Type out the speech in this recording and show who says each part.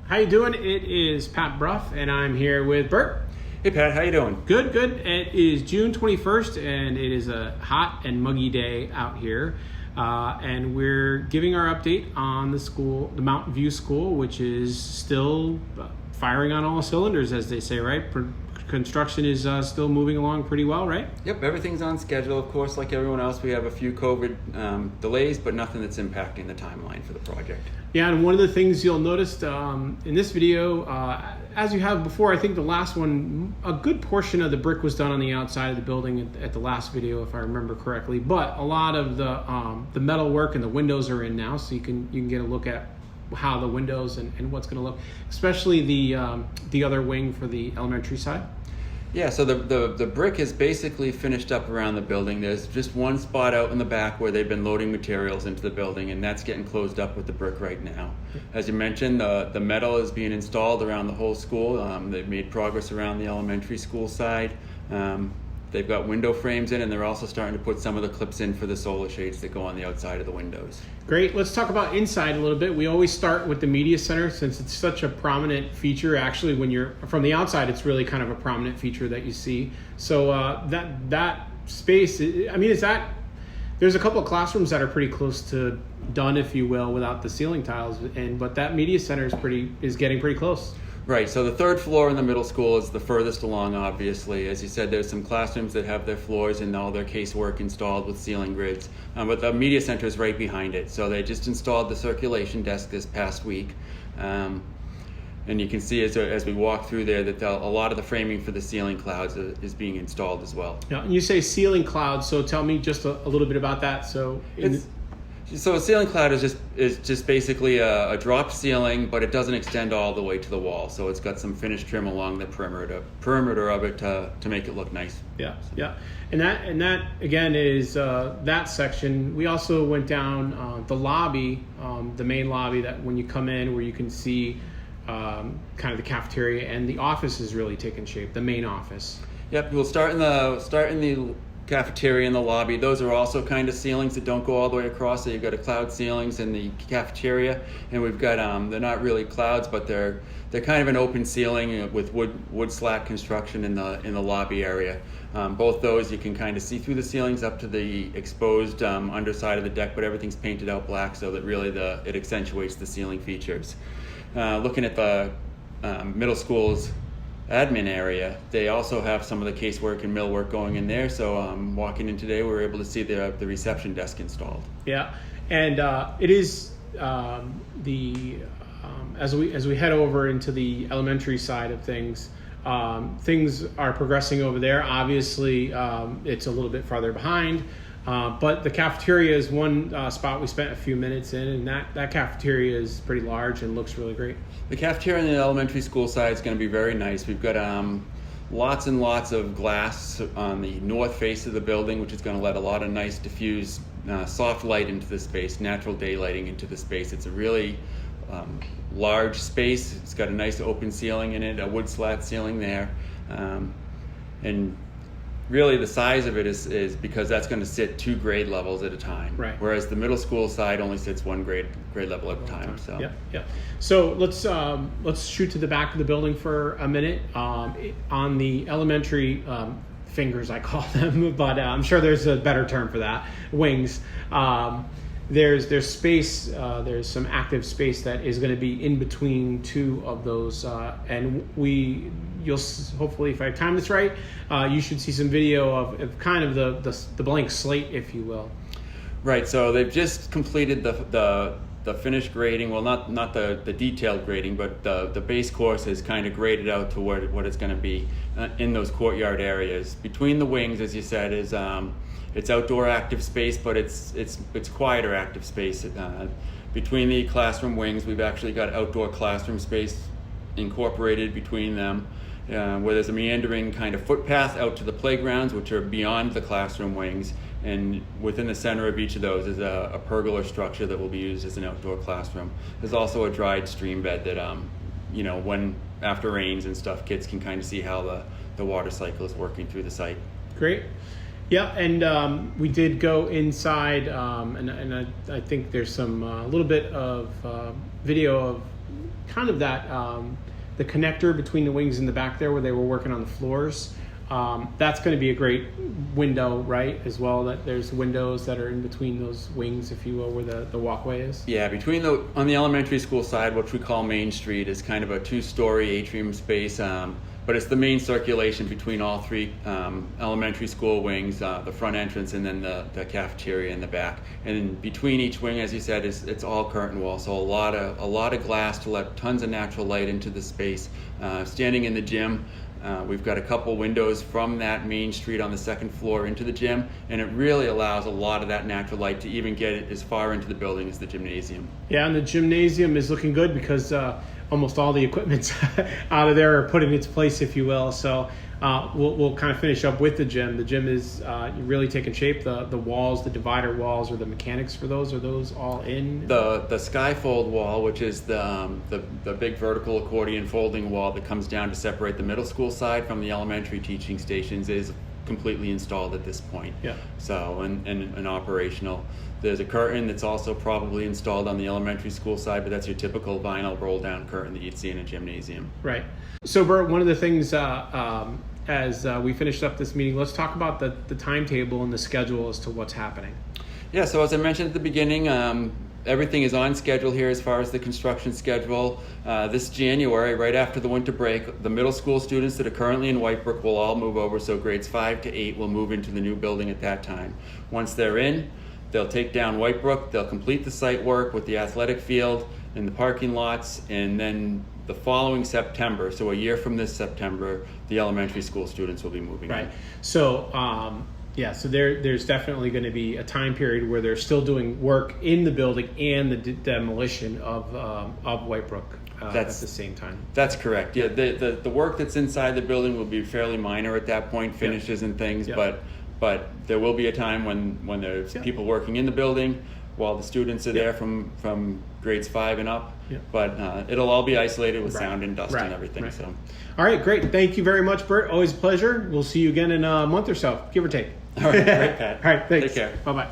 Speaker 1: How you doing? It is Pat Bruff, and I'm here with Bert.
Speaker 2: Hey Pat, how you doing?
Speaker 1: Good, good. It is June 21st, and it is a hot and muggy day out here. And we're giving our update on the school, the Mountain View School, which is still firing on all cylinders, as they say, right? Construction is still moving along pretty well, right?
Speaker 2: Yep, everything's on schedule. Of course, like everyone else, we have a few COVID delays, but nothing that's impacting the timeline for the project.
Speaker 1: Yeah, and one of the things you'll notice in this video, as you have before, I think the last one, a good portion of the brick was done on the outside of the building at the last video, if I remember correctly. But a lot of the metal work and the windows are in now, so you can get a look at how the windows and what's going to look, especially the other wing for the elementary side.
Speaker 2: Yeah, so the brick is basically finished up around the building. There's just one spot out in the back where they've been loading materials into the building, and that's getting closed up with the brick right now. As you mentioned, the metal is being installed around the whole school. They've made progress around the elementary school side. They've got window frames in, and they're also starting to put some of the clips in for the solar shades that go on the outside of the windows.
Speaker 1: Great. Let's talk about inside a little bit. We always start with the media center since it's such a prominent feature. Actually, when you're from the outside, it's really kind of a prominent feature that you see. So that space, I mean, there's a couple of classrooms that are pretty close to done, if you will, without the ceiling tiles, but that media center is getting pretty close.
Speaker 2: Right, so the third floor in the middle school is the furthest along, obviously. As you said, there's some classrooms that have their floors and all their casework installed with ceiling grids, but the media center is right behind it. So they just installed the circulation desk this past week. And you can see as we walk through there that a lot of the framing for the ceiling clouds is being installed as well.
Speaker 1: Yeah, and you say ceiling clouds, so tell me just a little bit about that. So
Speaker 2: a ceiling cloud is just basically a drop ceiling, but it doesn't extend all the way to the wall. So it's got some finished trim along the perimeter of it to make it look nice.
Speaker 1: Yeah, yeah, and that again is that section. We also went down the lobby, the main lobby that when you come in, where you can see kind of the cafeteria, and the office is really taking shape. The main office.
Speaker 2: Yep, we'll start in the cafeteria in the lobby. Those are also kind of ceilings that don't go all the way across. So you've got a cloud ceilings in the cafeteria, and we've got they're not really clouds, but they're kind of an open ceiling with wood slat construction in the lobby area. Both those you can kind of see through the ceilings up to the exposed underside of the deck, but everything's painted out black so that really it accentuates the ceiling features. Looking at the middle school's admin area, they also have some of the casework and millwork going in there. So walking in today, we were able to see the reception desk installed.
Speaker 1: Yeah, and it is as we head over into the elementary side of things, things are progressing over there. Obviously, it's a little bit farther behind. But the cafeteria is one spot we spent a few minutes in, and that cafeteria is pretty large and looks really great.
Speaker 2: The cafeteria on the elementary school side is going to be very nice. We've got lots and lots of glass on the north face of the building, which is going to let a lot of nice diffuse soft light into the space, natural daylighting into the space. It's a really large space. It's got a nice open ceiling in it, a wood slat ceiling there. And really the size of it is because that's going to sit 2 grade levels at a time.
Speaker 1: Right.
Speaker 2: Whereas the middle school side only sits 1 grade level at a time. So
Speaker 1: yeah. So let's shoot to the back of the building for a minute. On the elementary fingers, I call them, but I'm sure there's a better term for that. Wings. There's space. There's some active space that is going to be in between 2 of those, and you'll hopefully, if I time this right, you should see some video of kind of the blank slate, if you will.
Speaker 2: Right. So they've just completed the finished grading. Well, not the detailed grading, but the base course is kind of graded out to what it's going to be in those courtyard areas. Between the wings, as you said, is it's outdoor active space, but it's quieter active space. Between the classroom wings, we've actually got outdoor classroom space incorporated between them, where there's a meandering kind of footpath out to the playgrounds, which are beyond the classroom wings. And within the center of each of those is a pergola structure that will be used as an outdoor classroom. There's also a dried stream bed that, when after rains and stuff, kids can kind of see how the water cycle is working through the site.
Speaker 1: Great. Yeah, and we did go inside, and I think there's some a little bit of video of kind of that the connector between the wings and the back there where they were working on the floors. That's going to be a great window, right? As well, that there's windows that are in between those wings, if you will, where the walkway is.
Speaker 2: Yeah, on the elementary school side, which we call Main Street, is kind of a 2-story atrium space, but it's the main circulation between all 3 elementary school wings, the front entrance, and then the cafeteria in the back. And between each wing, as you said, it's all curtain wall, so a lot of glass to let tons of natural light into the space. Standing in the gym, we've got a couple windows from that Main Street on the 2nd floor into the gym, and it really allows a lot of that natural light to even get it as far into the building as the gymnasium.
Speaker 1: Yeah, and the gymnasium is looking good because almost all the equipment's out of there or put in its place, if you will. So we'll kind of finish up with the gym. The gym is really taking shape. The walls, the divider walls, or the mechanics for those, are those all in?
Speaker 2: The skyfold wall, which is the big vertical accordion folding wall that comes down to separate the middle school side from the elementary teaching stations, is completely installed at this point.
Speaker 1: Yeah.
Speaker 2: So and operational. There's a curtain that's also probably installed on the elementary school side, but that's your typical vinyl roll down curtain that you'd see in a gymnasium.
Speaker 1: Right. So Bert, one of the things as we finished up this meeting, let's talk about the timetable and the schedule as to what's happening.
Speaker 2: Yeah, so as I mentioned at the beginning, everything is on schedule here as far as the construction schedule. This January, right after the winter break, the middle school students that are currently in Whitebrook will all move over, so grades 5 to 8 will move into the new building at that time. Once they're in, they'll take down Whitebrook, they'll complete the site work with the athletic field and the parking lots, and then the following September, so a year from this September, the elementary school students will be moving in.
Speaker 1: Right. So so there's definitely going to be a time period where they're still doing work in the building and the demolition of Whitebrook at the same time.
Speaker 2: That's correct. Yeah, the work that's inside the building will be fairly minor at that point, finishes and things, but there will be a time when there's people working in the building while the students are there from grades 5 and up. Yeah. But it'll all be isolated with sound and dust and everything. Right. So,
Speaker 1: all right, great. Thank you very much, Bert. Always a pleasure. We'll see you again in a month or so, give or take.
Speaker 2: All right, great, Pat.
Speaker 1: All right, thanks.
Speaker 2: Take care.
Speaker 1: Bye-bye.